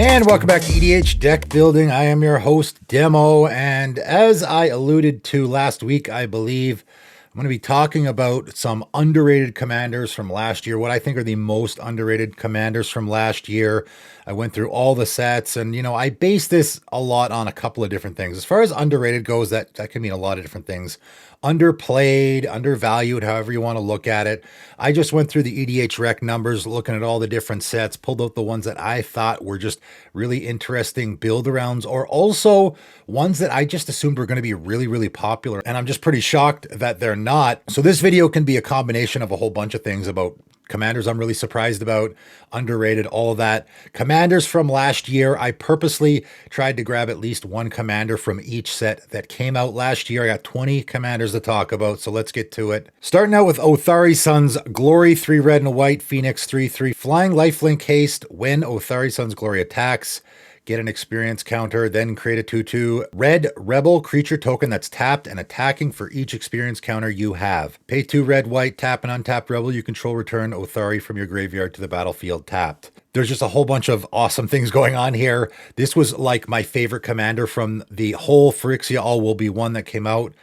And welcome back to EDH Deck Building. I am your host, Demo, and as I alluded to last week, I believe I'm going to be talking about some underrated commanders from last year, what I think are the most underrated commanders from last year. I went through all the sets, and I base this a lot on a couple of different things. As far as underrated goes, that can mean a lot of different things. Underplayed, undervalued, however you want to look at it. I just went through the EDH rec numbers, looking at all the different sets, pulled out the ones that I thought were just really interesting build-arounds, or also ones that I just assumed were going to be really, really popular. And I'm just pretty shocked that they're not. So this video can be a combination of a whole bunch of things about commanders I'm really surprised about, underrated, all of that. Commanders from last year, I purposely tried to grab at least one commander from each set that came out last year. I got 20 commanders to talk about, so let's get to it. Starting out with Othari Sun's Glory, 3 red and white, Phoenix 3/3, flying lifelink haste. When Othari Sun's Glory attacks, get an experience counter, then create a 2/2 red rebel creature token that's tapped and attacking for each experience counter you have. Pay 2 red white, tap an untapped rebel you control, return Othari from your graveyard to the battlefield tapped. There's just a whole bunch of awesome things going on here. This was like my favorite commander from the whole Phyrexia All Will Be One that came out,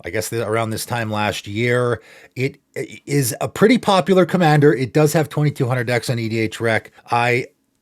I guess, around this time last year. It is a pretty popular commander. It does have 2,200 decks on EDH Rec.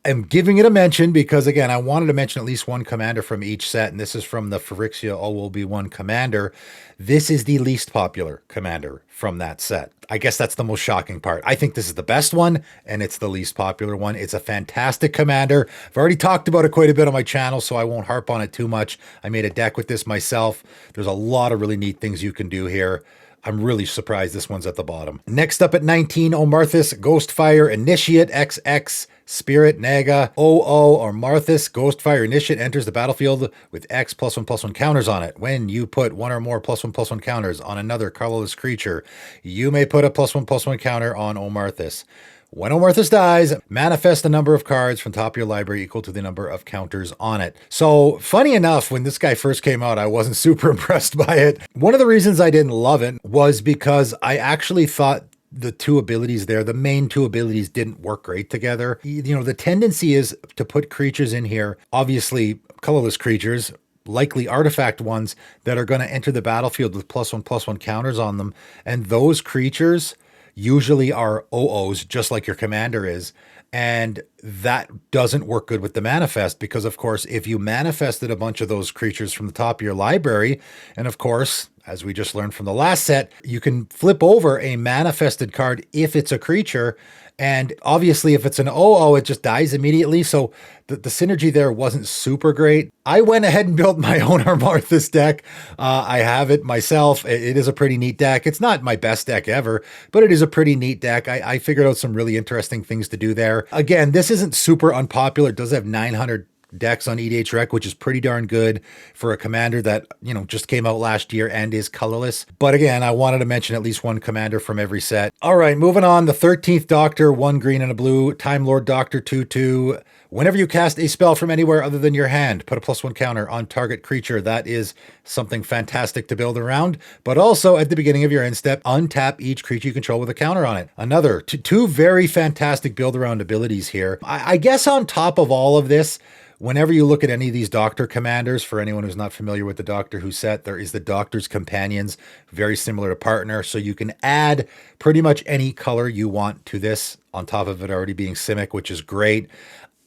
I'm giving it a mention because, again, I wanted to mention at least one commander from each set, and this is from the Phyrexia All Will Be One commander. This is the least popular commander from that set. I guess that's the most shocking part. I think this is the best one, and it's the least popular one. It's a fantastic commander. I've already talked about it quite a bit on my channel, so I won't harp on it too much. I made a deck with this myself. There's a lot of really neat things you can do here. I'm really surprised this one's at the bottom. Next up at 19, Omarthus Ghostfire Initiate XX Spirit Naga OO Omarthus Ghostfire Initiate enters the battlefield with X +1/+1 counters on it. When you put one or more +1/+1 counters on another colorless creature, you may put a +1/+1 counter on Omarthus. When Omarthus dies, manifest the number of cards from top of your library equal to the number of counters on it. So, funny enough, when this guy first came out, I wasn't super impressed by it. One of the reasons I didn't love it was because I actually thought the two abilities there, the main two abilities, didn't work great together. The tendency is to put creatures in here, obviously colorless creatures, likely artifact ones that are going to enter the battlefield with +1/+1 counters on them. And those creatures usually are OOs, just like your commander is. And that doesn't work good with the manifest because, of course, if you manifested a bunch of those creatures from the top of your library, and of course, as we just learned from the last set, you can flip over a manifested card if it's a creature. And obviously, if it's an OO, it just dies immediately. So the synergy there wasn't super great. I went ahead and built my own Omarthus deck. I have it myself. It is a pretty neat deck. It's not my best deck ever, but it is a pretty neat deck. I figured out some really interesting things to do there. Again, this isn't super unpopular. It does have 900 decks on EDH Rec, which is pretty darn good for a commander that, just came out last year and is colorless. But again, I wanted to mention at least one commander from every set. All right, moving on. The 13th Doctor, 1 green and a blue. Time Lord Doctor 2/2. Whenever you cast a spell from anywhere other than your hand, put a +1 counter on target creature. That is something fantastic to build around. But also, at the beginning of your end step, untap each creature you control with a counter on it. Another two very fantastic build around abilities here. I guess on top of all of this, whenever you look at any of these Doctor commanders, for anyone who's not familiar with the Doctor Who set, there is the Doctor's Companions, very similar to Partner. So you can add pretty much any color you want to this, on top of it already being Simic, which is great.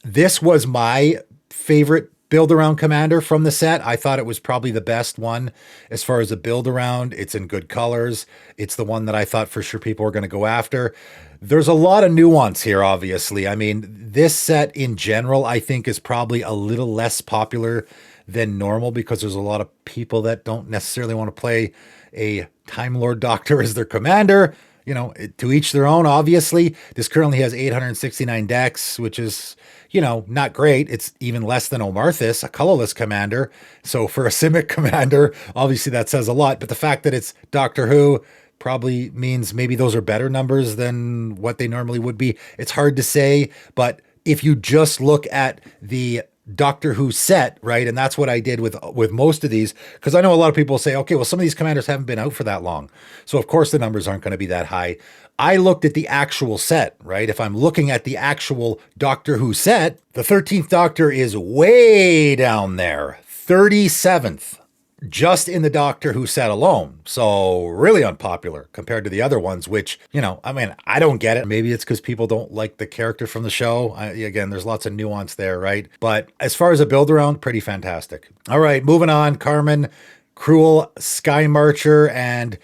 This was my favorite build-around commander from the set. I thought it was probably the best one as far as a build-around. It's in good colors. It's the one that I thought for sure people were going to go after. There's a lot of nuance here, obviously. I mean, this set in general, I think, is probably a little less popular than normal because there's a lot of people that don't necessarily want to play a Time Lord Doctor as their commander. To each their own, obviously. This currently has 869 decks, which is, not great. It's even less than Omarthus, a colorless commander. So for a Simic commander, obviously that says a lot. But the fact that it's Doctor Who probably means maybe those are better numbers than what they normally would be. It's hard to say, but if you just look at the Doctor Who set, right? And that's what I did with most of these, because I know a lot of people say, okay, well, some of these commanders haven't been out for that long, so of course the numbers aren't going to be that high. I looked at the actual set, right? If I'm looking at the actual Doctor Who set, the 13th Doctor is way down there, 37th. Just in the Doctor Who set alone. So really unpopular compared to the other ones, which, you know, I mean, I don't get it. Maybe it's because people don't like the character from the show. Again, there's lots of nuance there, right? But as far as a build around, pretty fantastic. All right, moving on. Carmen, Cruel Sky Marcher, and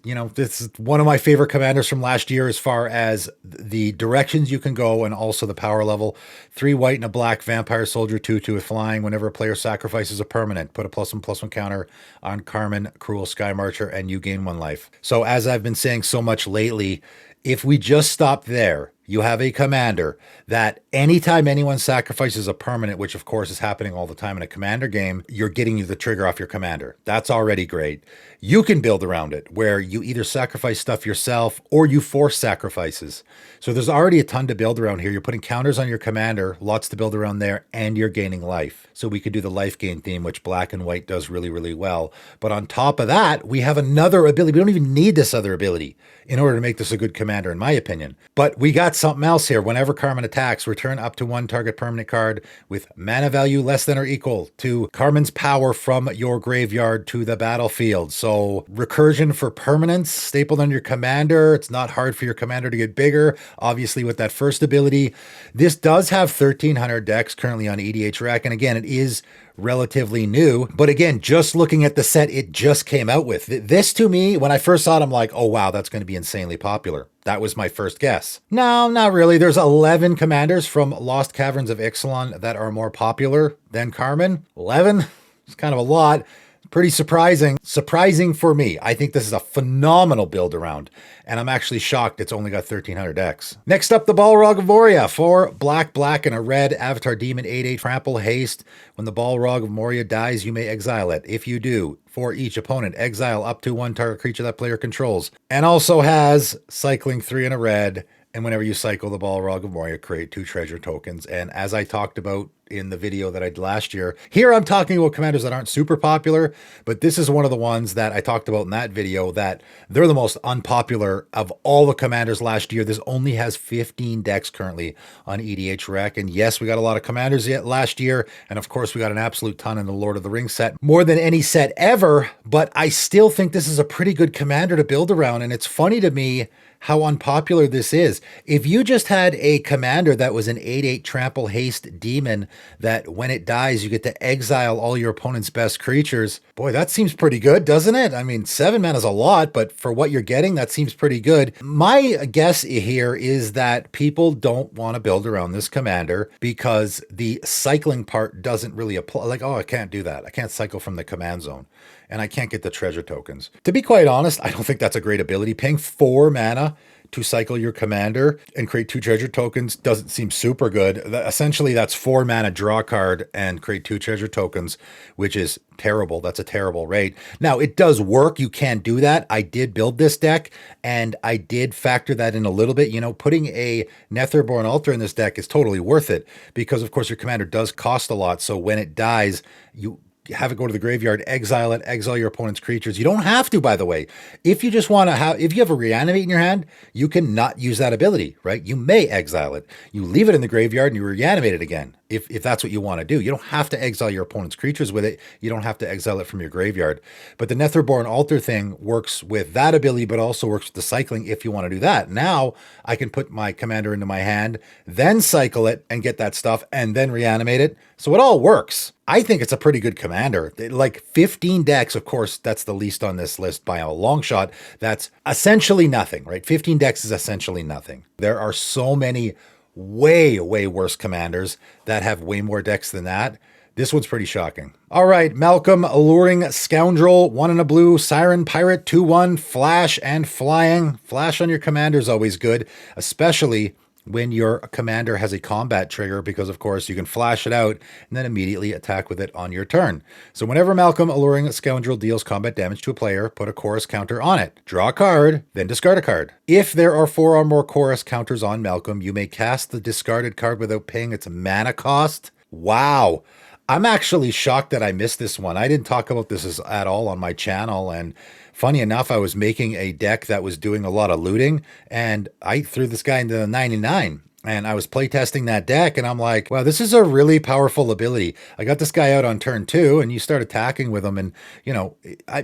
you know, this is one of my favorite commanders from last year as far as the directions you can go and also the power level. 3 white and a black vampire soldier 2/2 with flying. Whenever a player sacrifices a permanent, put a +1/+1 counter on Carmen, Cruel Sky Marcher, and you gain 1 life. So as I've been saying so much lately, if we just stop there, you have a commander that anytime anyone sacrifices a permanent, which of course is happening all the time in a commander game, you're getting you the trigger off your commander. That's already great. You can build around it where you either sacrifice stuff yourself or you force sacrifices. So there's already a ton to build around here. You're putting counters on your commander, lots to build around there, and you're gaining life. So we could do the life gain theme, which black and white does really, really well. But on top of that, we have another ability. We don't even need this other ability in order to make this a good commander, in my opinion. But we got something else here. Whenever Carmen attacks, return up to 1 target permanent card with mana value less than or equal to Carmen's power from your graveyard to the battlefield. So recursion for permanents stapled on your commander. It's not hard for your commander to get bigger. Obviously with that first ability, this does have 1,300 decks currently on EDHREC. And again, it is relatively new. But again, just looking at the set it just came out with, this to me, when I first saw it, I'm like, oh wow, that's going to be insanely popular. That was my first guess. No, not really. There's 11 commanders from Lost Caverns of Ixalan that are more popular than Carmen. 11? It's kind of a lot. Pretty surprising. Surprising for me. I think this is a phenomenal build around, and I'm actually shocked it's only got 1,300 decks. Next up, the Rog of Moria. 4 black, black, and a red Avatar Demon 8/8 trample haste. When the Rog of Moria dies, you may exile it. If you do, for each opponent, exile up to 1 target creature that player controls. And also has cycling 3 and a red. And whenever you cycle the Rog of Moria, create 2 treasure tokens. And as I talked about in the video that I did last year, here I'm talking about commanders that aren't super popular, but this is one of the ones that I talked about in that video that they're the most unpopular of all the commanders last year. This only has 15 decks currently on EDHREC. And yes, we got a lot of commanders yet last year. And of course, we got an absolute ton in the Lord of the Rings set, more than any set ever. But I still think this is a pretty good commander to build around. And it's funny to me how unpopular this is. If you just had a commander that was an 8/8 trample haste demon that when it dies, you get to exile all your opponent's best creatures. Boy, that seems pretty good, doesn't it? I mean, 7 mana is a lot, but for what you're getting, that seems pretty good. My guess here is that people don't want to build around this commander because the cycling part doesn't really apply. Like, oh, I can't do that. I can't cycle from the command zone, and I can't get the treasure tokens. To be quite honest, I don't think that's a great ability. Paying 4 mana to cycle your commander and create 2 treasure tokens doesn't seem super good. Essentially, that's 4 mana, draw a card, and create 2 treasure tokens, which is terrible. That's a terrible rate. Now, it does work. You can do that. I did build this deck, and I did factor that in a little bit. You know, putting a Netherborn Altar in this deck is totally worth it because, of course, your commander does cost a lot. So when it dies, you have it go to the graveyard, exile it, exile your opponent's creatures. You don't have to, by the way. If you just want to have, if you have a reanimate in your hand, you can not use that ability, right? You may exile it. You leave it in the graveyard and you reanimate it again. If that's what you want to do. You don't have to exile your opponent's creatures with it. You don't have to exile it from your graveyard. But the Netherborn Altar thing works with that ability, but also works with the cycling if you want to do that. Now I can put my commander into my hand, then cycle it and get that stuff, and then reanimate it. So it all works. I think it's a pretty good commander. Like 15 decks, of course, that's the least on this list by a long shot. That's essentially nothing, right? 15 decks is essentially nothing. There are so many way worse commanders that have way more decks than that. This one's pretty shocking. All right, Malcom, Alluring Scoundrel, 1 and a blue, Siren Pirate, 2/1, flash and flying. Flash on your commander is always good, especially when your commander has a combat trigger, because of course you can flash it out and then immediately attack with it on your turn. So whenever Malcom, Alluring Scoundrel deals combat damage to a player, put a chorus counter on it. Draw a card, then discard a card. If there are 4 or more chorus counters on Malcom, you may cast the discarded card without paying its mana cost. Wow. I'm actually shocked that I missed this one. I didn't talk about at all on my channel. And funny enough, I was making a deck that was doing a lot of looting, and I threw this guy into the 99. And I was playtesting that deck, and I'm like, wow, this is a really powerful ability. I got this guy out on turn 2, and you start attacking with him. And,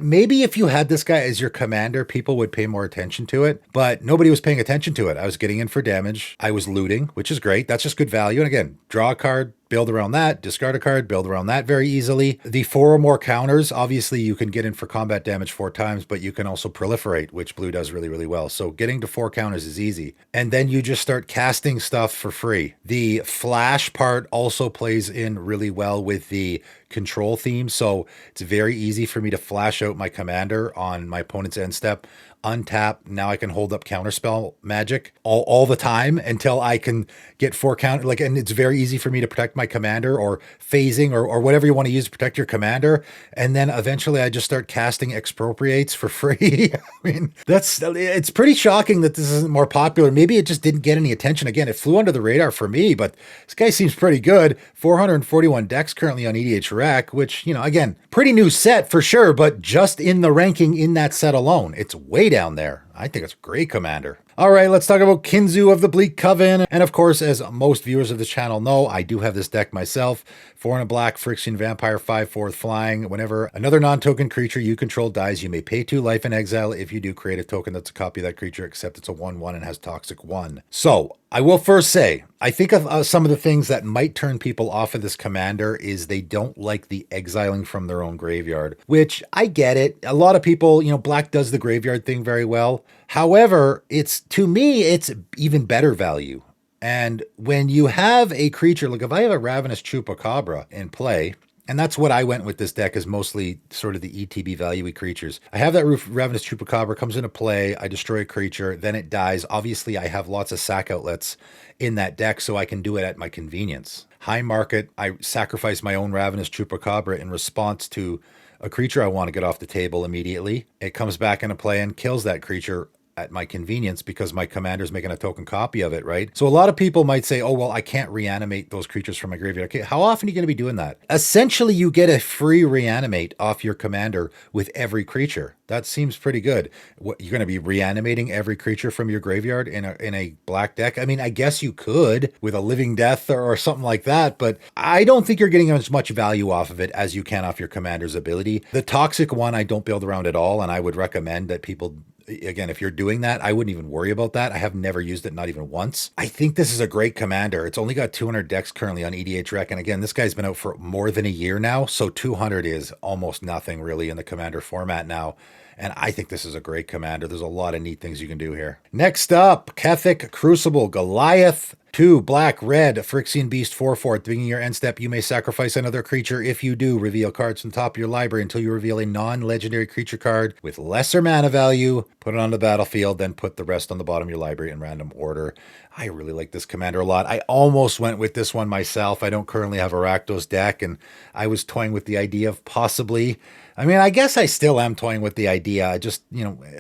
maybe if you had this guy as your commander, people would pay more attention to it. But nobody was paying attention to it. I was getting in for damage. I was looting, which is great. That's just good value. And again, draw a card, build around that, discard a card, build around that very easily. The 4 or more counters, obviously you can get in for combat damage 4 times, but you can also proliferate, which blue does really, really well. So getting to 4 counters is easy. And then you just start casting stuff for free. The flash part also plays in really well with the control theme. So it's very easy for me to flash out my commander on my opponent's end step, untap. Now I can hold up counterspell magic all the time until I can get 4 counter. And it's very easy for me to protect my commander, or phasing, or whatever you want to use to protect your commander. And then eventually I just start casting expropriates for free. I mean, it's pretty shocking that this isn't more popular. Maybe it just didn't get any attention. Again, it flew under the radar for me, but this guy seems pretty good. 441 decks currently on EDH Rec, which, again, pretty new set for sure, but just in the ranking in that set alone, it's way down there. I think it's a great commander. All right, let's talk about Kinzu of the Bleak Coven. And of course, as most viewers of this channel know, I do have this deck myself. 4 and a black, Phyrexian Vampire, 5/4 flying. Whenever another non-token creature you control dies, you may pay 2 life in exile. If you do, create a token that's a copy of that creature, except it's a 1/1 and has Toxic 1. So I will first say, I think of some of the things that might turn people off of this commander is they don't like the exiling from their own graveyard, which I get it. A lot of people, black does the graveyard thing very well. However, to me, it's even better value. And when you have a creature, like if I have a Ravenous Chupacabra in play, and that's what I went with this deck, is mostly sort of the ETB value creatures. I have that Ravenous Chupacabra, comes into play, I destroy a creature, then it dies. Obviously, I have lots of sack outlets in that deck, so I can do it at my convenience. High market, I sacrifice my own Ravenous Chupacabra in response to a creature I want to get off the table immediately. It comes back into play and kills that creature at my convenience because my commander's making a token copy of it, right? So a lot of people might say, oh, well, I can't reanimate those creatures from my graveyard. Okay, how often are you going to be doing that? Essentially, you get a free reanimate off your commander with every creature. That seems pretty good. What, you're going to be reanimating every creature from your graveyard in a black deck? I mean, I guess you could with a Living Death or something like that, but I don't think you're getting as much value off of it as you can off your commander's ability. The Toxic one, I don't build around at all, and I would recommend that people, again, if you're doing that, I wouldn't even worry about that. I have never used it, not even once. I think this is a great commander. It's only got 200 decks currently on EDH Rec. And again, this guy's been out for more than a year now. So 200 is almost nothing really in the commander format now. And I think this is a great commander. There's a lot of neat things you can do here. Next up, Kethic Crucible Goliath. 2 black, red, Phyrexian Beast 4/4. At the beginning of your end step, you may sacrifice another creature. If you do, reveal cards from the top of your library until you reveal a non-legendary creature card with lesser mana value. Put it on the battlefield, then put the rest on the bottom of your library in random order. I really like this commander a lot. I almost went with this one myself. I don't currently have a Rakdos deck, and I was toying with the idea of possibly... I mean, I guess I still am toying with the idea. I just,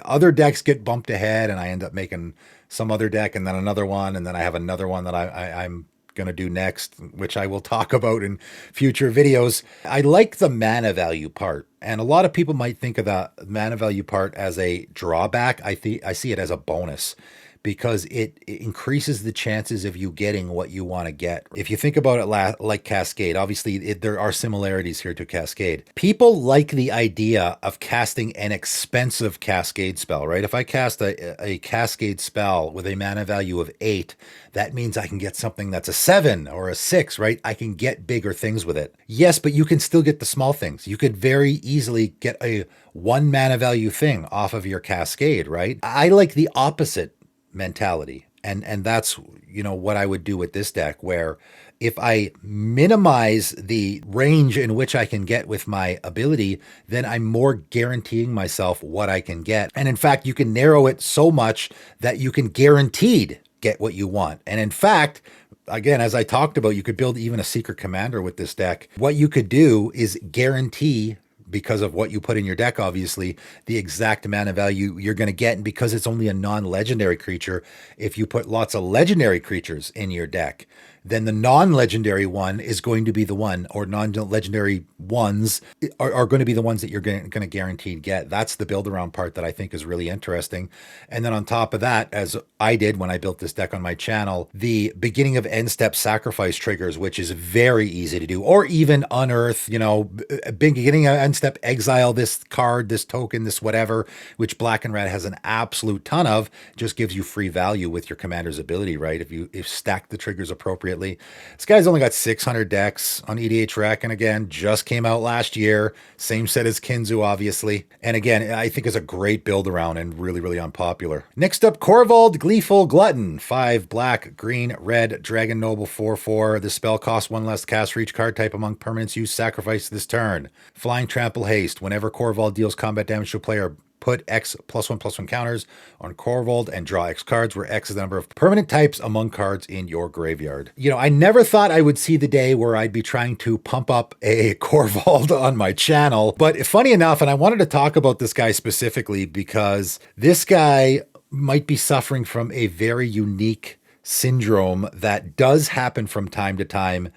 other decks get bumped ahead, and I end up making some other deck and then another one, and then I have another one that I'm going to do next, which I will talk about in future videos. I like the mana value part, and a lot of people might think of the mana value part as a drawback. I see it as a bonus, because it increases the chances of you getting what you want to get. If you think about it like Cascade, obviously there are similarities here to Cascade. People like the idea of casting an expensive Cascade spell, right? If I cast a Cascade spell with a mana value of 8, that means I can get something that's a 7 or a 6, right? I can get bigger things with it. Yes, but you can still get the small things. You could very easily get a 1 mana value thing off of your Cascade, right? I like the opposite mentality, and that's what I would do with this deck, where if I minimize the range in which I can get with my ability, then I'm more guaranteeing myself what I can get. And in fact, you can narrow it so much that you can guaranteed get what you want. And in fact, again, as I talked about, you could build even a secret commander with this deck. What you could do is guarantee, because of what you put in your deck, obviously, the exact mana value you're going to get. And because it's only a non-legendary creature, if you put lots of legendary creatures in your deck, then the non-legendary one is going to be the one, or non-legendary ones are going to be the ones that you're going to guaranteed get. That's the build around part that I think is really interesting. And then on top of that, as I did when I built this deck on my channel, the beginning of end step sacrifice triggers, which is very easy to do, or even unearth, beginning of end step exile this card, this token, this whatever, which black and red has an absolute ton of, just gives you free value with your commander's ability, right? If you stack the triggers appropriately. This guy's only got 600 decks on EDH Rec, and again, just came out last year. Same set as Kinzu, obviously. And again, I think is a great build around and really, really unpopular. Next up, Korvold Gleeful Glutton. 5 black, green, red, Dragon Noble 4/4. The spell costs 1 less cast for each card type among permanents you sacrifice this turn. Flying Trample Haste. Whenever Korvold deals combat damage to a player, put X +1/+1 counters on Korvold and draw X cards, where X is the number of permanent types among cards in your graveyard. I never thought I would see the day where I'd be trying to pump up a Korvold on my channel. But funny enough, and I wanted to talk about this guy specifically because this guy might be suffering from a very unique syndrome that does happen from time to time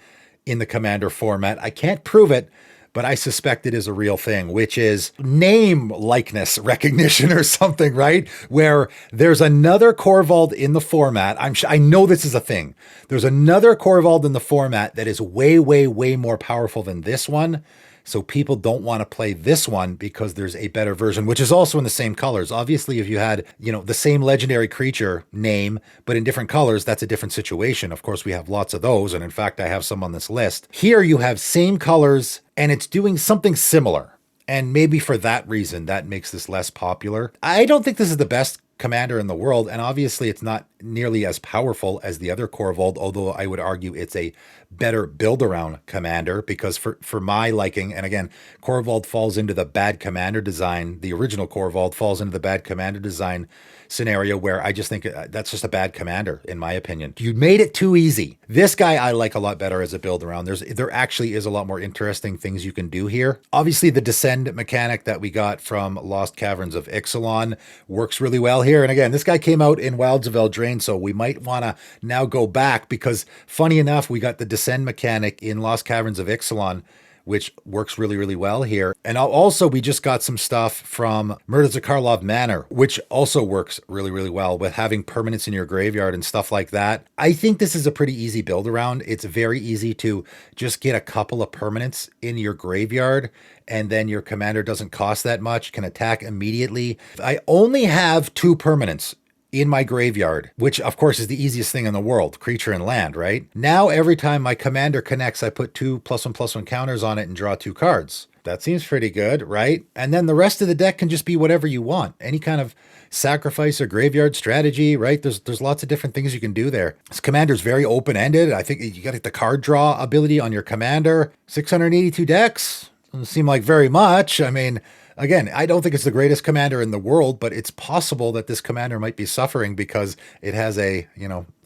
in the Commander format. I can't prove it, but I suspect it is a real thing, which is name likeness recognition or something, right? Where there's another Korvold in the format. I know this is a thing. There's another Korvold in the format that is way, way, way more powerful than this one. So people don't want to play this one because there's a better version, which is also in the same colors. Obviously, if you had, the same legendary creature name, but in different colors, that's a different situation. Of course, we have lots of those. And in fact, I have some on this list. Here you have same colors and it's doing something similar. And maybe for that reason, that makes this less popular. I don't think this is the best commander in the world, and obviously it's not nearly as powerful as the other Korvold, although I would argue it's a better build-around commander, because for my liking, and again, Korvold falls into the bad commander design, the original Korvold falls into the bad commander design scenario where I just think that's just a bad commander, in my opinion. You made it too easy. This guy I like a lot better as a build-around. There actually is a lot more interesting things you can do here. Obviously, the Descend mechanic that we got from Lost Caverns of Ixalan works really well here. And again, this guy came out in Wilds of Eldraine, so we might want to now go back because, funny enough, we got the Descend mechanic in Lost Caverns of Ixalan, which works really, really well here. And also, we just got some stuff from Murders of Karlov Manor, which also works really, really well with having permanents in your graveyard and stuff like that. I think this is a pretty easy build around. It's very easy to just get a couple of permanents in your graveyard, and then your commander doesn't cost that much, can attack immediately. I only have 2 permanents in my graveyard, which of course is the easiest thing in the world, creature and land, right? Now, every time my commander connects, I put 2 +1/+1 counters on it and draw 2 cards. That seems pretty good, right? And then the rest of the deck can just be whatever you want. Any kind of sacrifice or graveyard strategy, right? There's lots of different things you can do there. This commander's very open-ended. I think you got the card draw ability on your commander. 682 decks. Doesn't seem like very much. I mean, again, I don't think it's the greatest commander in the world, but it's possible that this commander might be suffering because it has a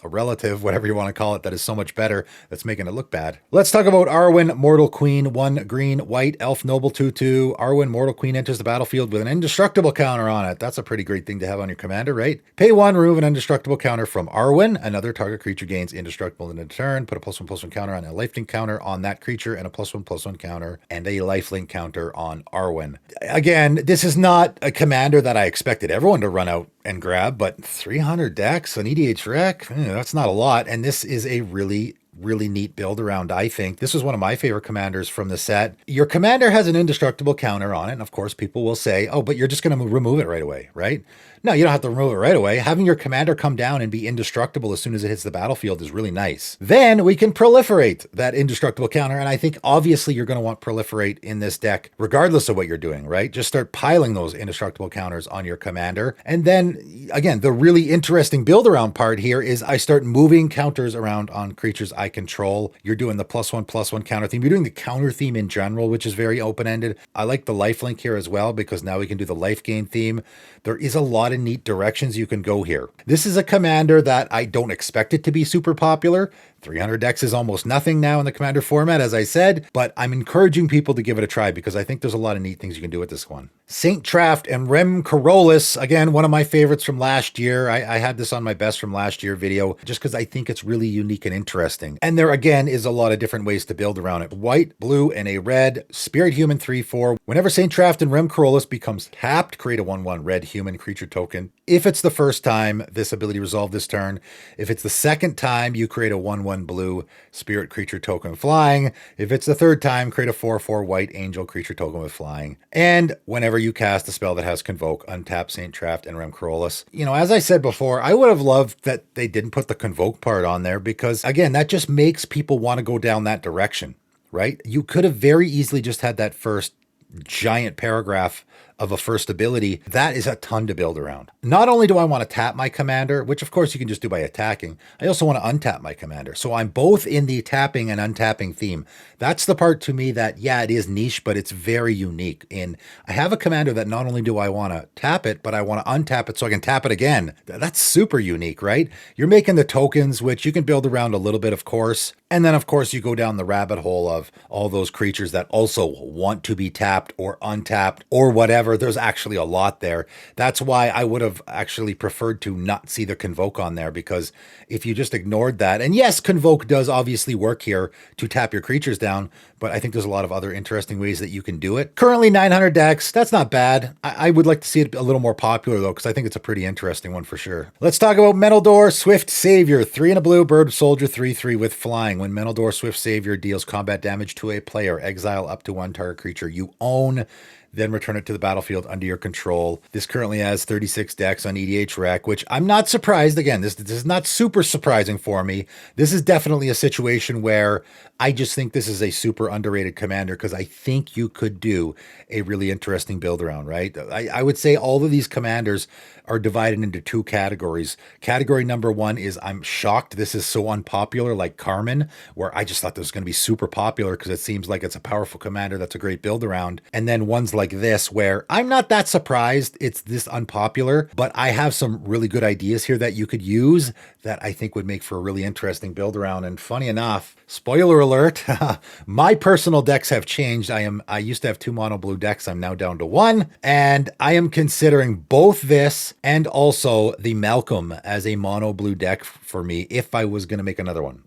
relative, whatever you want to call it, that is so much better, that's making it look bad. Let's talk about Arwin, Mortal Queen, 1 green, white, elf, noble, 2/2. Arwin, Mortal Queen enters the battlefield with an indestructible counter on it. That's a pretty great thing to have on your commander, right? Pay 1, remove an indestructible counter from Arwin. Another target creature gains indestructible in a turn. Put a +1/+1 counter on a lifelink counter on that creature, and a +1/+1 counter and a lifelink counter on Arwin. Again, this is not a commander that I expected everyone to run out and grab, but 300 decks on EDH Rec, that's not a lot. And this is a really, really neat build around, I think. This is one of my favorite commanders from the set. Your commander has an indestructible counter on it. And of course, people will say, oh, but you're just going to remove it right away, right? No, you don't have to remove it right away. Having your commander come down and be indestructible as soon as it hits the battlefield is really nice. Then we can proliferate that indestructible counter. And I think obviously you're going to want proliferate in this deck, regardless of what you're doing, right? Just start piling those indestructible counters on your commander. And then again, the really interesting build around part here is I start moving counters around on creatures I control. You're doing the +1/+1 counter theme. You're doing the counter theme in general, which is very open-ended. I like the lifelink here as well, because now we can do the life gain theme. There is a lot of neat directions you can go here. This is a commander that I don't expect it to be super popular. 300 decks is almost nothing now in the Commander format, as I said, but I'm encouraging people to give it a try because I think there's a lot of neat things you can do with this one. Saint Traft and Rem Corollas, again, one of my favorites from last year. I had this on my best from last year video just because I think it's really unique and interesting. And there, again, is a lot of different ways to build around it. White, blue, and a red. Spirit Human 3/4. Whenever Saint Traft and Rem Corollas becomes tapped, create a 1/1 red human creature token. If it's the first time, this ability resolved this turn. If it's the second time, you create a 1/1 blue spirit creature token flying. If it's the third time, create a 4/4 white angel creature token with flying. And whenever you cast a spell that has Convoke, untap Saint Traft and Rem Corollas. As I said before, I would have loved that they didn't put the Convoke part on there because, again, that just makes people want to go down that direction, right? You could have very easily just had that first giant paragraph of a first ability. That is a ton to build around. Not only do I want to tap my commander, which of course you can just do by attacking, I also want to untap my commander. So I'm both in the tapping and untapping theme. That's the part to me that, yeah, it is niche, but it's very unique. And I have a commander that not only do I want to tap it, but I want to untap it so I can tap it again. That's super unique, right? You're making the tokens, which you can build around a little bit, of course. And then, of course, you go down the rabbit hole of all those creatures that also want to be tapped or untapped or whatever. There's actually a lot there. That's why I would have actually preferred to not see the Convoke on there, because if you just ignored that, and yes, Convoke does obviously work here to tap your creatures down, but I think there's a lot of other interesting ways that you can do it. Currently 900 decks. That's not bad. I would like to see it a little more popular though, because I think it's a pretty interesting one for sure. Let's talk about Meneldor Swift Savior. 3 and a blue, bird soldier, 3/3 with flying. When Meneldor Swift Savior deals combat damage to a player, exile up to 1 target creature you own, then return it to the battlefield under your control. This currently has 36 decks on EDH Rec, which I'm not surprised. Again, this is not super surprising for me. This is definitely a situation where I just think this is a super underrated commander because I think you could do a really interesting build around, right? I would say all of these commanders are divided into 2 categories. Category number 1 is I'm shocked this is so unpopular, like Carmen, where I just thought this was going to be super popular because it seems like it's a powerful commander that's a great build around. And then ones like this where I'm not that surprised it's this unpopular, but I have some really good ideas here that you could use that I think would make for a really interesting build around. And funny enough, spoiler alert, my personal decks have changed. I used to have 2 mono blue decks. I'm now down to 1, and I am considering both this and also the Malcom as a mono blue deck for me if I was going to make another one.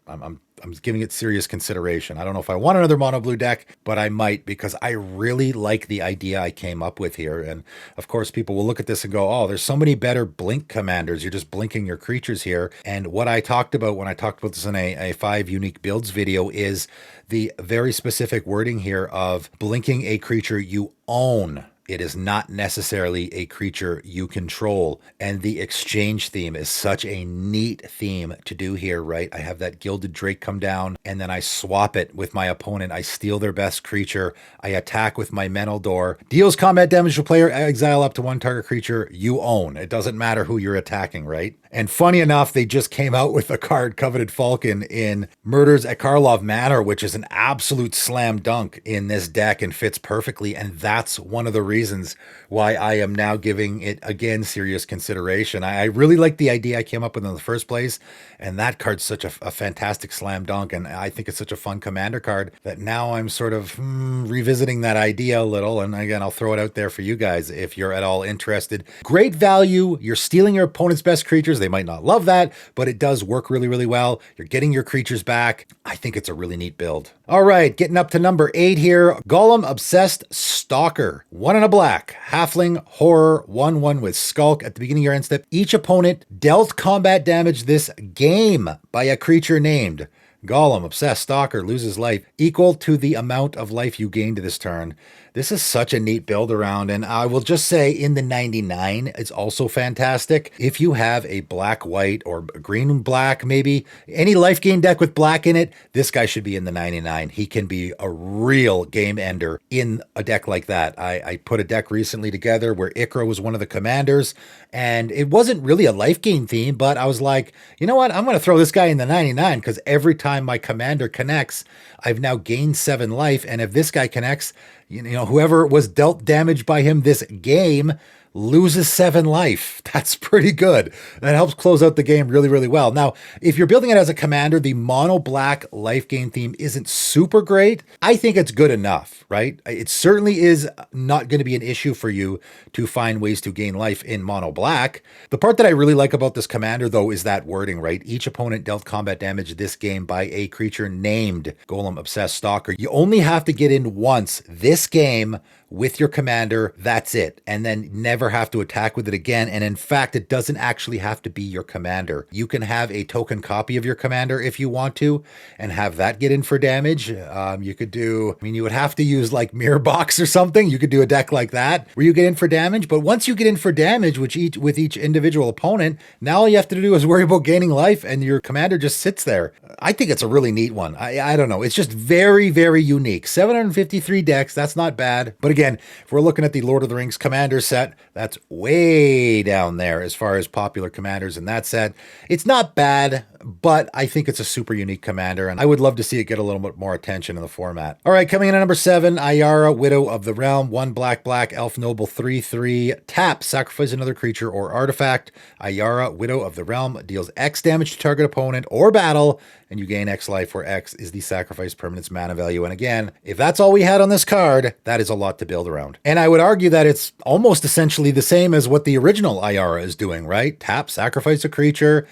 I'm giving it serious consideration. I don't know if I want another mono blue deck, but I might because I really like the idea I came up with here. And of course, people will look at this and go, oh, there's so many better blink commanders. You're just blinking your creatures here. And what I talked about when I talked about this in a 5 unique builds video is the very specific wording here of blinking a creature you own. It is not necessarily a creature you control. And the exchange theme is such a neat theme to do here, right? I have that Gilded Drake come down, and then I swap it with my opponent. I steal their best creature. I attack with my Meneldor. Deals combat damage to player, exile up to 1 target creature you own. It doesn't matter who you're attacking, right? And funny enough, they just came out with a card, Coveted Falcon, in Murders at Karlov Manor, which is an absolute slam dunk in this deck and fits perfectly. And that's one of the reasons why I am now giving it, again, serious consideration. I really like the idea I came up with in the first place. And that card's such a fantastic slam dunk. And I think it's such a fun commander card that now I'm sort of revisiting that idea a little. And again, I'll throw it out there for you guys if you're at all interested. Great value. You're stealing your opponent's best creatures. They might not love that, but it does work really, really well. You're getting your creatures back. I think it's a really neat build. All right, getting up to number 8 here. Golem Obsessed Stalker. 1 and a black. Halfling Horror. 1/1 with Skulk. At the beginning of your end step, each opponent dealt combat damage this game by a creature named Golem Obsessed Stalker loses life equal to the amount of life you gained this turn. This is such a neat build around, and I will just say in the 99, it's also fantastic. If you have a black-white or green-black, maybe, any life gain deck with black in it, this guy should be in the 99. He can be a real game ender in a deck like that. I put a deck recently together where Ikra was one of the commanders, and it wasn't really a life gain theme, but I was like, you know what? I'm going to throw this guy in the 99 because every time my commander connects, I've now gained 7 life, and if this guy connects, you know, whoever was dealt damage by him this game, loses 7 life. That's pretty good. That helps close out the game really, really well. Now, if you're building it as a commander, the mono black life gain theme isn't super great. I think it's good enough, right? It certainly is not going to be an issue for you to find ways to gain life in mono black. The part that I really like about this commander, though, is that wording, right? Each opponent dealt combat damage this game by a creature named Golem, Obsessed, Stalker. You only have to get in once this game with your commander, that's it, and then never have to attack with it again. And in fact, it doesn't actually have to be your commander. You can have a token copy of your commander if you want to, and have that get in for damage. You could do, I mean, you would have to use like Mirror Box or something. You could do a deck like that where you get in for damage, but once you get in for damage with each individual opponent, now all you have to do is worry about gaining life, and your commander just sits there. I think it's a really neat one. I don't know. It's just very, very unique. 753 decks, that's not bad. But again, if we're looking at the Lord of the Rings commander set, that's way down there as far as popular commanders in that set. It's not bad, but I think it's a super unique commander, and I would love to see it get a little bit more attention in the format. All right, coming in at number 7, Ara Widow of the Realm, 1 black, Elf Noble, 3/3. Tap, sacrifice another creature or artifact. Ara Widow of the Realm deals X damage to target opponent or battle, and you gain X life, where X is the sacrifice permanent's mana value. And again, if that's all we had on this card, that is a lot to build around. And I would argue that it's almost essentially the same as what the original Ayara is doing, right? Tap, sacrifice a creature,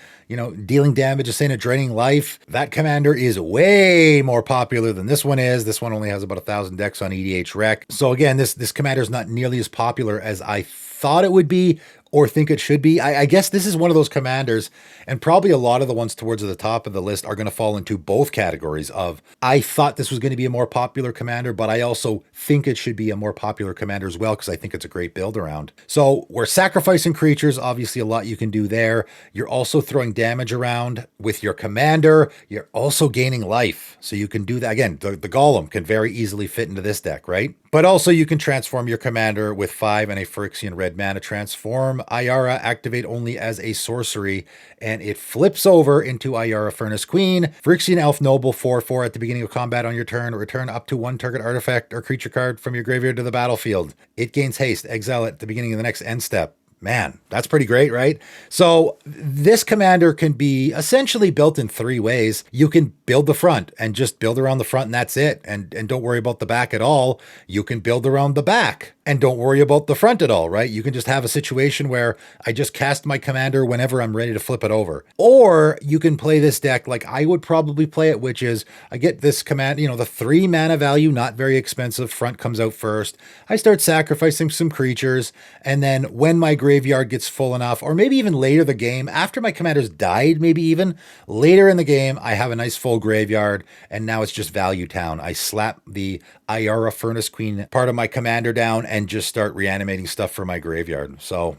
dealing damage, saying a draining life. That commander is way more popular than this one is. This one only has about 1,000 decks on EDH Rec. So again, this commander is not nearly as popular as I thought it would be or think it should be. I guess this is one of those commanders, and probably a lot of the ones towards the top of the list are going to fall into both categories of, I thought this was going to be a more popular commander, but I also think it should be a more popular commander as well, because I think it's a great build around. So we're sacrificing creatures, obviously a lot you can do there. You're also throwing damage around with your commander. You're also gaining life. So you can do that. Again, the Golem can very easily fit into this deck, right? But also you can transform your commander with 5 and a Phyrexian red mana. Transform Ayara, activate only as a sorcery, and it flips over into Ara Furnace Queen. Phyrexian Elf Noble, 4/4 at the beginning of combat on your turn. Return up to 1 target artifact or creature card from your graveyard to the battlefield. It gains haste. Exile it at the beginning of the next end step. Man, that's pretty great, right? So this commander can be essentially built in 3 ways. You can build the front and just build around the front, and that's it. And don't worry about the back at all. You can build around the back and don't worry about the front at all, right? You can just have a situation where I just cast my commander whenever I'm ready to flip it over. Or you can play this deck like I would probably play it, which is I get this command, the 3 mana value, not very expensive. Front comes out first. I start sacrificing some creatures, and then when my graveyard gets full enough, or maybe even later the game, after my commander's died, maybe even later in the game, I have a nice full graveyard, and now it's just value town. I slap the Ara Furnace Queen part of my commander down and just start reanimating stuff for my graveyard. So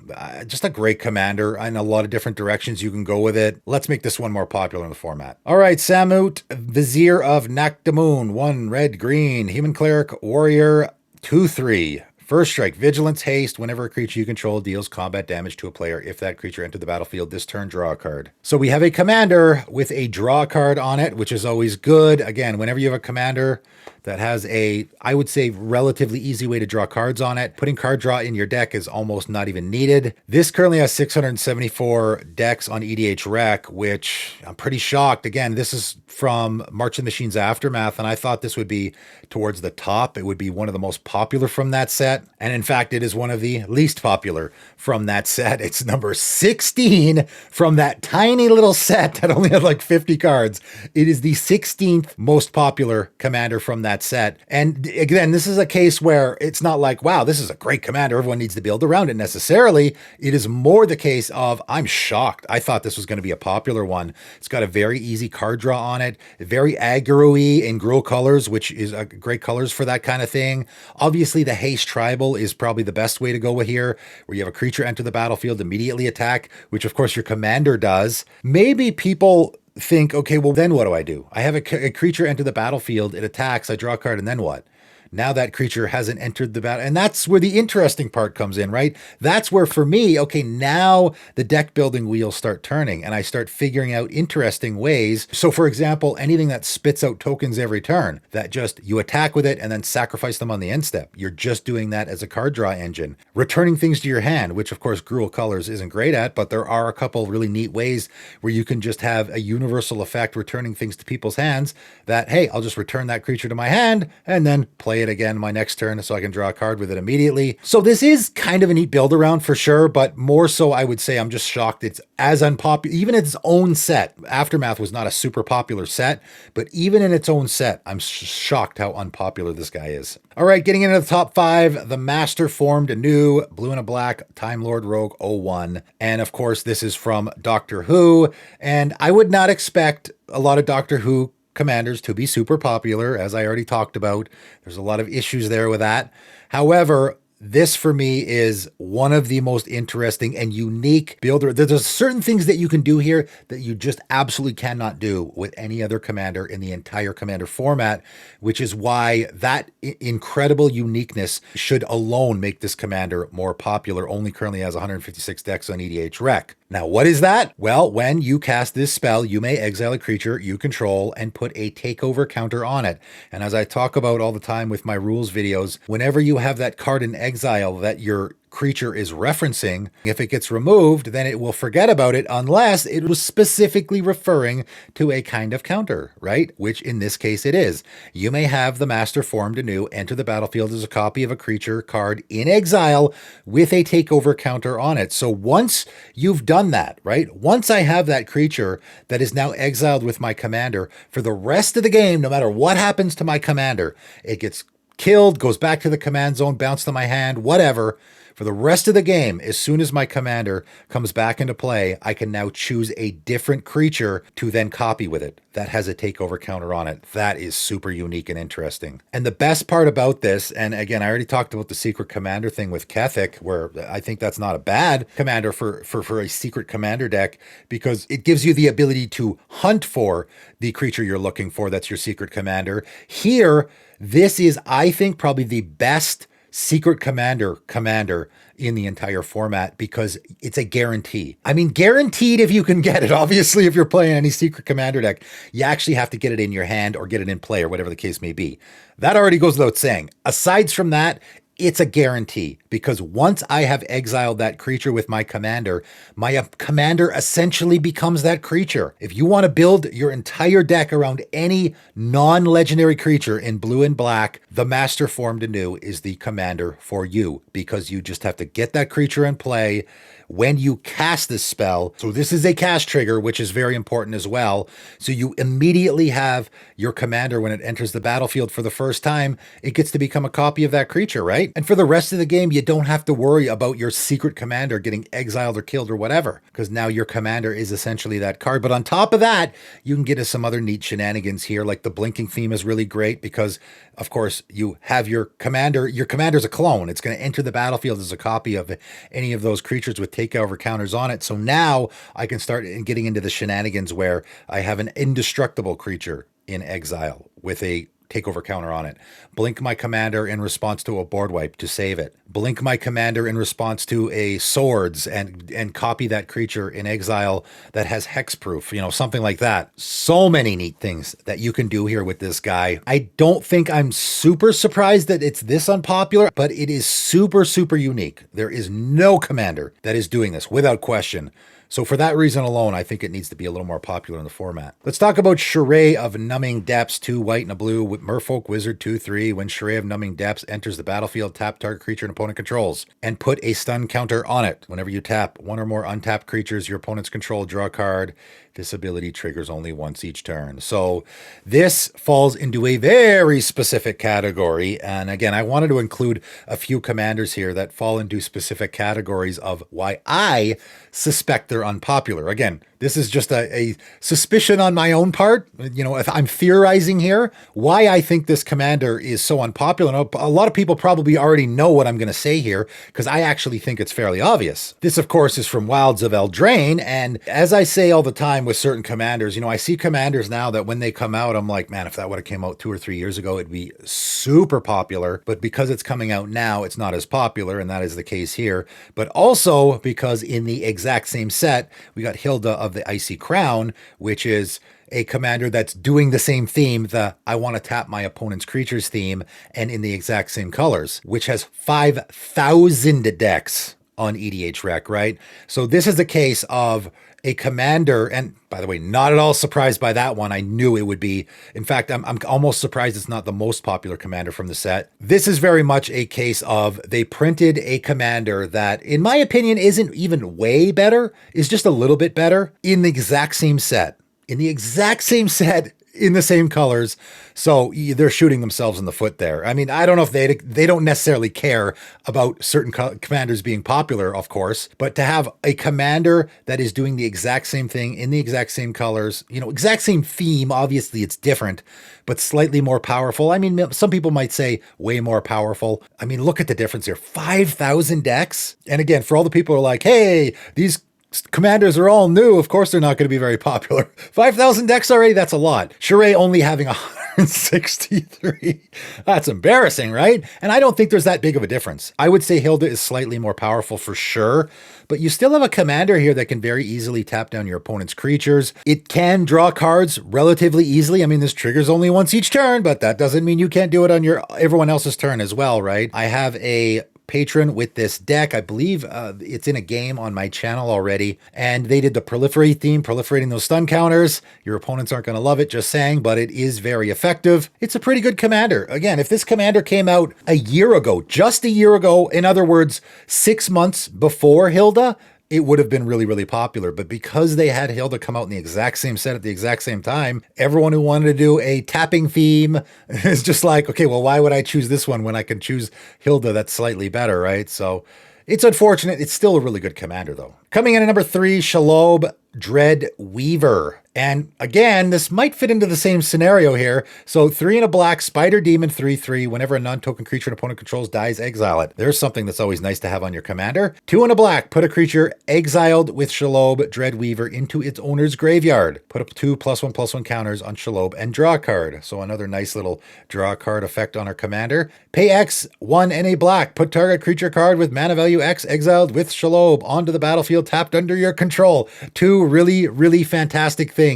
just a great commander, and a lot of different directions you can go with it. Let's make this one more popular in the format. All right, Samut Vizir of Nakdamoon, 1 red, green, human cleric, warrior, 2/3. First strike, vigilance, haste. Whenever a creature you control deals combat damage to a player, if that creature entered the battlefield this turn, draw a card. So we have a commander with a draw card on it, which is always good. Again, whenever you have a commander that has I would say, relatively easy way to draw cards on it, putting card draw in your deck is almost not even needed. This currently has 674 decks on EDH Rec, which I'm pretty shocked. Again, this is from March of the Machines Aftermath, and I thought this would be towards the top. It would be one of the most popular from that set. And in fact, it is one of the least popular from that set. It's number 16 from that tiny little set that only had like 50 cards. It is the 16th most popular commander from that set. And again, this is a case where it's not like, wow, this is a great commander, everyone needs to build around it necessarily. It is more the case of, I'm shocked. I thought this was going to be a popular one. It's got a very easy card draw on it, very aggro-y in Gruul colors, which is great colors for that kind of thing. Obviously, the haste tribal is probably the best way to go with here, where you have a creature enter the battlefield, immediately attack, which of course your commander does. Maybe people think, okay, well then what do? I have a creature enter the battlefield, it attacks, I draw a card, and then what? Now that creature hasn't entered the battle. And that's where the interesting part comes in, right? That's where, for me, okay, now the deck building wheels start turning and I start figuring out interesting ways. So, for example, anything that spits out tokens every turn, that just you attack with it and then sacrifice them on the end step. You're just doing that as a card draw engine. Returning things to your hand, which of course Gruul Colors isn't great at, but there are a couple really neat ways where you can just have a universal effect returning things to people's hands that, hey, I'll just return that creature to my hand and then play it again my next turn so I can draw a card with it immediately. So this is kind of a neat build around for sure, but more so I would say I'm just shocked it's as unpopular, even its own set. Aftermath was not a super popular set, but even in its own set, I'm shocked how unpopular this guy is. All right, getting into the top 5, the Master formed anew, blue and a black, Time Lord Rogue 01. And of course, this is from Doctor Who, and I would not expect a lot of Doctor Who commanders to be super popular, as I already talked about. There's a lot of issues there with that. However, this for me is one of the most interesting and unique builder. There's certain things that you can do here that you just absolutely cannot do with any other commander in the entire commander format, which is why that incredible uniqueness should alone make this commander more popular. Only currently has 156 decks on EDH Rec. Now, what is that? Well, when you cast this spell, you may exile a creature you control and put a takeover counter on it. And as I talk about all the time with my rules videos, whenever you have that card in exile that your creature is referencing, if it gets removed, then it will forget about it unless it was specifically referring to a kind of counter, right? Which in this case it is. You may have the Master formed anew enter the battlefield as a copy of a creature card in exile with a takeover counter on it. So once you've done that, right? Once I have that creature that is now exiled with my commander, for the rest of the game, no matter what happens to my commander, it gets killed, goes back to the command zone, bounced to my hand, whatever. For the rest of the game, as soon as my commander comes back into play, I can now choose a different creature to then copy with it that has a takeover counter on it. That is super unique and interesting. And the best part about this, and again, I already talked about the secret commander thing with Kethik, where I think that's not a bad commander for a secret commander deck, because it gives you the ability to hunt for the creature you're looking for that's your secret commander. Here, this is, I think, probably the best secret commander in the entire format because it's a guarantee. I mean, guaranteed if you can get it. Obviously, if you're playing any secret commander deck, you actually have to get it in your hand or get it in play or whatever the case may be. That already goes without saying. Aside from that, it's a guarantee because once I have exiled that creature with my commander essentially becomes that creature. If you want to build your entire deck around any non-legendary creature in blue and black, the Master formed anew is the commander for you because you just have to get that creature in play when you cast this spell. So this is a cast trigger, which is very important as well. So you immediately have your commander when it enters the battlefield for the first time, it gets to become a copy of that creature, right? And for the rest of the game, you don't have to worry about your secret commander getting exiled or killed or whatever, because now your commander is essentially that card. But on top of that, you can get into some other neat shenanigans here, like the blinking theme is really great because, of course, you have your commander. Your commander's a clone. It's going to enter the battlefield as a copy of any of those creatures with takeover counters on it. So now I can start getting into the shenanigans where I have an indestructible creature in exile with a takeover counter on it. Blink my commander in response to a board wipe to save it. Blink my commander in response to a swords and copy that creature in exile that has hexproof, something like that. So many neat things that you can do here with this guy. I don't think I'm super surprised that it's this unpopular, but it is super, super unique. There is no commander that is doing this without question. So for that reason alone, I think it needs to be a little more popular in the format. Let's talk about Charade of Numbing Depths, 2 white and a blue with Merfolk Wizard 2/3. When Charade of Numbing Depths enters the battlefield, tap target creature an opponent controls and put a stun counter on it. Whenever you tap one or more untapped creatures your opponents control, draw a card. This ability triggers only once each turn. So this falls into a very specific category. And again, I wanted to include a few commanders here that fall into specific categories of why I suspect they're unpopular. Again, This is just a suspicion on my own part. You know, if I'm theorizing here, why I think this commander is so unpopular. And a lot of people probably already know what I'm going to say here, because I actually think it's fairly obvious. This, of course, is from Wilds of Eldraine. And as I say all the time with certain commanders, you know, I see commanders now that when they come out, I'm like, man, if that would have came out 2 or 3 years ago, it'd be super popular. But because it's coming out now, it's not as popular. And that is the case here. But also because in the exact same set, we got Hilda of the Icy Crown, which is a commander that's doing the same theme, the I want to tap my opponent's creatures theme, and in the exact same colors, which has 5,000 decks on EDHREC, right? So this is a case of a commander, and by the way, not at all surprised by that one. I knew it would be. In fact, I'm almost surprised it's not the most popular commander from the set. This is very much a case of they printed a commander that, in my opinion, isn't even way better, is just a little bit better in the exact same set. In the exact same set, in the same colors. So they're shooting themselves in the foot there. I mean, I don't know if they don't necessarily care about certain commanders being popular, of course, but to have a commander that is doing the exact same thing in the exact same colors, you know, exact same theme, obviously it's different, but slightly more powerful. I mean, some people might say way more powerful. I mean, look at the difference here. 5,000 decks. And again, for all the people who are like, hey, these commanders are all new. Of course, they're not going to be very popular. 5,000 decks already? That's a lot. Shirei only having 163. That's embarrassing, right? And I don't think there's that big of a difference. I would say Hilda is slightly more powerful for sure, but you still have a commander here that can very easily tap down your opponent's creatures. It can draw cards relatively easily. I mean, this triggers only once each turn, but that doesn't mean you can't do it on everyone else's turn as well, right? I have a patron with this deck. I believe it's in a game on my channel already, and they did the proliferate theme, proliferating those stun counters. Your opponents aren't going to love it, just saying, but it is very effective. It's a pretty good commander. Again, if this commander came out a year ago, just a year ago, in other words, 6 months before Hilda, it would have been really, really popular. But because they had Hilda come out in the exact same set at the exact same time, everyone who wanted to do a tapping theme is just like, okay, well, why would I choose this one when I can choose Hilda that's slightly better, right? So it's unfortunate. It's still a really good commander, though. Coming in at number 3, Shelob Dread Weaver. And again, this might fit into the same scenario here. So 3 and a black, Spider Demon 3/3. Whenever a non-token creature an opponent controls dies, exile it. There's something that's always nice to have on your commander. 2 and a black, put a creature exiled with Shelob Dread Weaver into its owner's graveyard. Put up 2 +1/+1 counters on Shelob and draw a card. So another nice little draw card effect on our commander. Pay X, 1 and a black. Put target creature card with mana value X exiled with Shelob onto the battlefield tapped under your control. 2 really, really fantastic things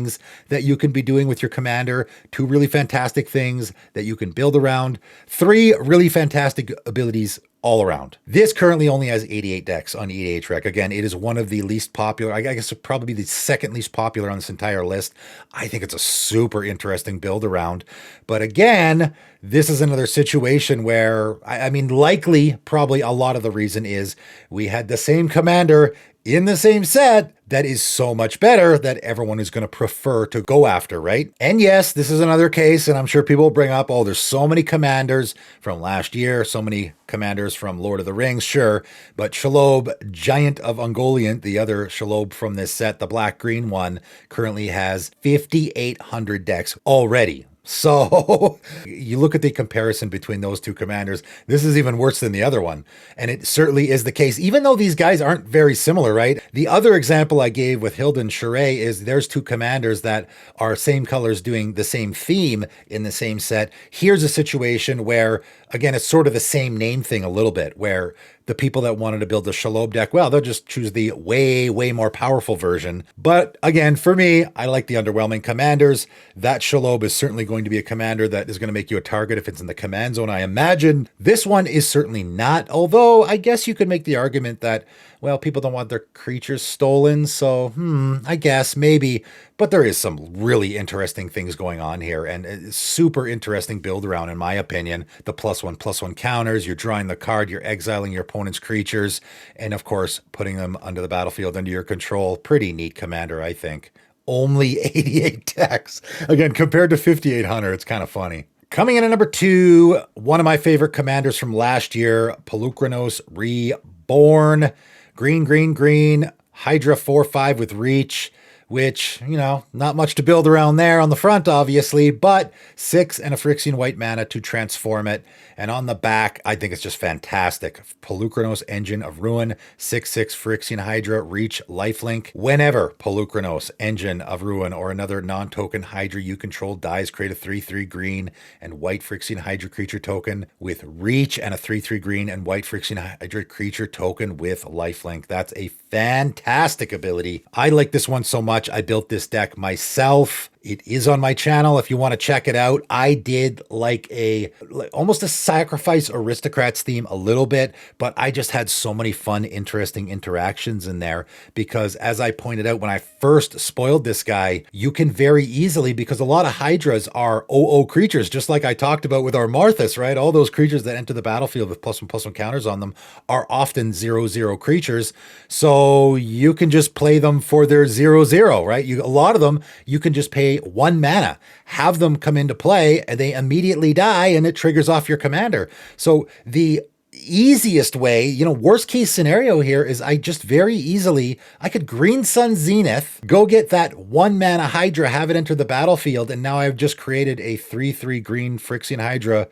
that you can be doing with your commander. 2 really fantastic things that you can build around. 3 really fantastic abilities all around. This currently only has 88 decks on EDHREC. Again, it is one of the least popular. I guess it's probably the second least popular on this entire list. I think it's a super interesting build around. But again, this is another situation where, I mean, likely, probably a lot of the reason is we had the same commander in the same set that is so much better that everyone is going to prefer to go after, right? And yes, this is another case, and I'm sure people will bring up, oh, there's so many commanders from last year, so many commanders from Lord of the Rings, sure, but Shelob, Giant of Ungoliant, the other Shelob from this set, the black-green one, currently has 5,800 decks already. So you look at the comparison between those two commanders, this is even worse than the other one. And it certainly is the case, even though these guys aren't very similar, right? The other example I gave with Hilda and Shirei is there's 2 commanders that are same colors doing the same theme in the same set. Here's a situation where, again, it's sort of the same name thing a little bit, where the people that wanted to build the Shelob deck, well, they'll just choose the way, way more powerful version. But again, for me, I like the underwhelming commanders. That Shelob is certainly going to be a commander that is going to make you a target if it's in the command zone, I imagine. This one is certainly not, although I guess you could make the argument that, well, people don't want their creatures stolen, so I guess, maybe. But there is some really interesting things going on here, and a super interesting build around, in my opinion. The +1/+1 counters, you're drawing the card, you're exiling your opponent's creatures, and of course, putting them under the battlefield under your control. Pretty neat commander, I think. Only 88 decks. Again, compared to 5,800, it's kind of funny. Coming in at number 2, one of my favorite commanders from last year, Polukranos Reborn. Green, green, green, Hydra 4/5 with reach, which, you know, not much to build around there on the front, obviously, but 6 and a Phyrexian white mana to transform it. And on the back, I think it's just fantastic. Polukranos, Engine of Ruin, 6/6 Phyrexian Hydra, Reach, Lifelink. Whenever Polukranos, Engine of Ruin, or another non-token Hydra you control dies, create a 3/3 green and white Phyrexian Hydra creature token with Reach and a 3/3 green and white Phyrexian Hydra creature token with Lifelink. That's a fantastic ability. I like this one so much. I built this deck myself. It is on my channel if you want to check it out. I did like almost a Sacrifice Aristocrats theme a little bit, but I just had so many fun, interesting interactions in there because, as I pointed out when I first spoiled this guy, you can very easily, because a lot of Hydras are 0/0 creatures, just like I talked about with our Marthas, right? All those creatures that enter the battlefield with +1/+1 counters on them are often 0/0 creatures. So you can just play them for their 0/0, right? A lot of them, you can just pay 1 mana, have them come into play, and they immediately die, and it triggers off your commander. So the easiest way, you know, worst case scenario here is I could Green Sun Zenith, go get that 1 mana Hydra, have it enter the battlefield, and now I've just created a 3/3 green Phyrexian Hydra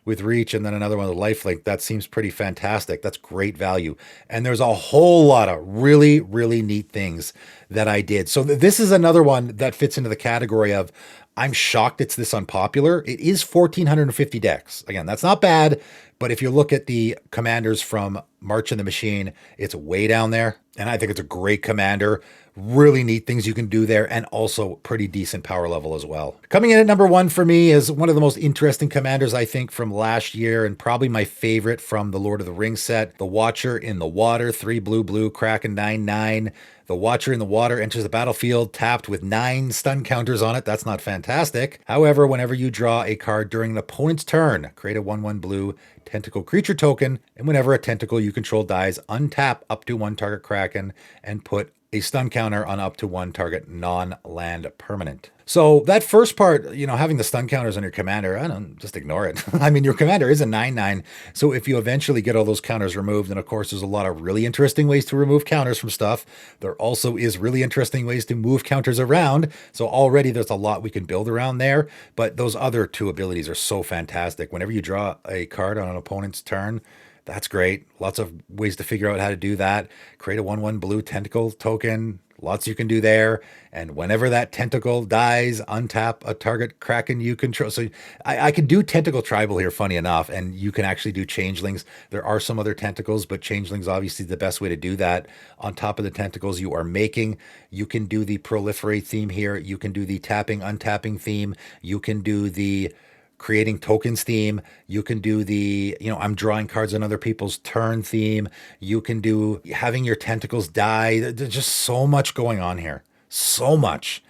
with Reach and then another one with Lifelink. That seems pretty fantastic. That's great value. And there's a whole lot of really, really neat things that I did. So this is another one that fits into the category of, I'm shocked it's this unpopular. It is 1,450 decks. Again, that's not bad, but if you look at the commanders from March in the Machine, it's way down there. And I think it's a great commander. Really neat things you can do there, and also pretty decent power level as well. Coming in at number 1 for me is one of the most interesting commanders, I think, from last year, and probably my favorite from the Lord of the Rings set. The Watcher in the Water, 3 blue, Kraken 9/9. The Watcher in the Water enters the battlefield tapped with 9 stun counters on it. That's not fantastic. However, whenever you draw a card during an opponent's turn, create a 1/1 blue tentacle creature token, and whenever a tentacle you control dies, untap up to 1 target Kraken and put a stun counter on up to 1 target non-land permanent. So that first part, you know, having the stun counters on your commander, I don't, just ignore it. I mean, your commander is a 9/9. So if you eventually get all those counters removed, and of course, there's a lot of really interesting ways to remove counters from stuff. There also is really interesting ways to move counters around. So already there's a lot we can build around there, but those other 2 abilities are so fantastic. Whenever you draw a card on an opponent's turn, that's great. Lots of ways to figure out how to do that. Create a 1/1 blue tentacle token. Lots you can do there. And whenever that tentacle dies, untap a target Kraken you control. So I can do Tentacle Tribal here, funny enough, and you can actually do Changelings. There are some other tentacles, but Changelings obviously the best way to do that. On top of the tentacles you are making, you can do the Proliferate theme here. You can do the tapping, untapping theme. You can do the creating tokens theme. You can do the, you know, I'm drawing cards on other people's turn theme. You can do having your tentacles die. There's just so much going on here. So much.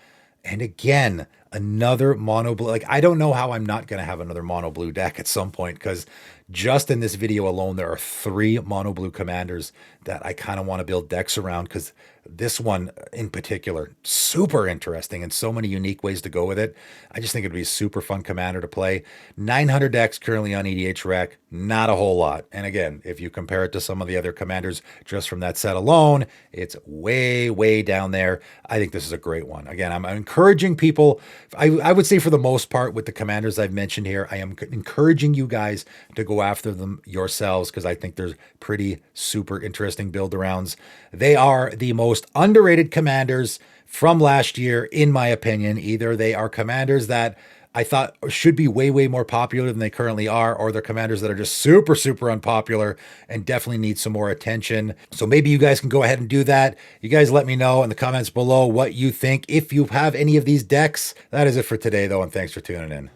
And again, another mono blue. Like, I don't know how I'm not going to have another mono blue deck at some point, because just in this video alone, there are 3 mono blue commanders that I kind of want to build decks around, because this one in particular, super interesting and so many unique ways to go with it. I just think it'd be a super fun commander to play. 900 decks currently on EDH Rec, not a whole lot. And again, if you compare it to some of the other commanders just from that set alone, it's way, way down there. I think this is a great one. Again, I'm encouraging people, I would say for the most part with the commanders I've mentioned here, I am encouraging you guys to go after them yourselves, because I think there's pretty super interesting build arounds. They are the most underrated commanders from last year, in my opinion. Either they are commanders that I thought should be way, way more popular than they currently are, or they're commanders that are just super, super unpopular and definitely need some more attention. So maybe you guys can go ahead and do that. You guys let me know in the comments below what you think, if you have any of these decks. That is it for today, though, and thanks for tuning in.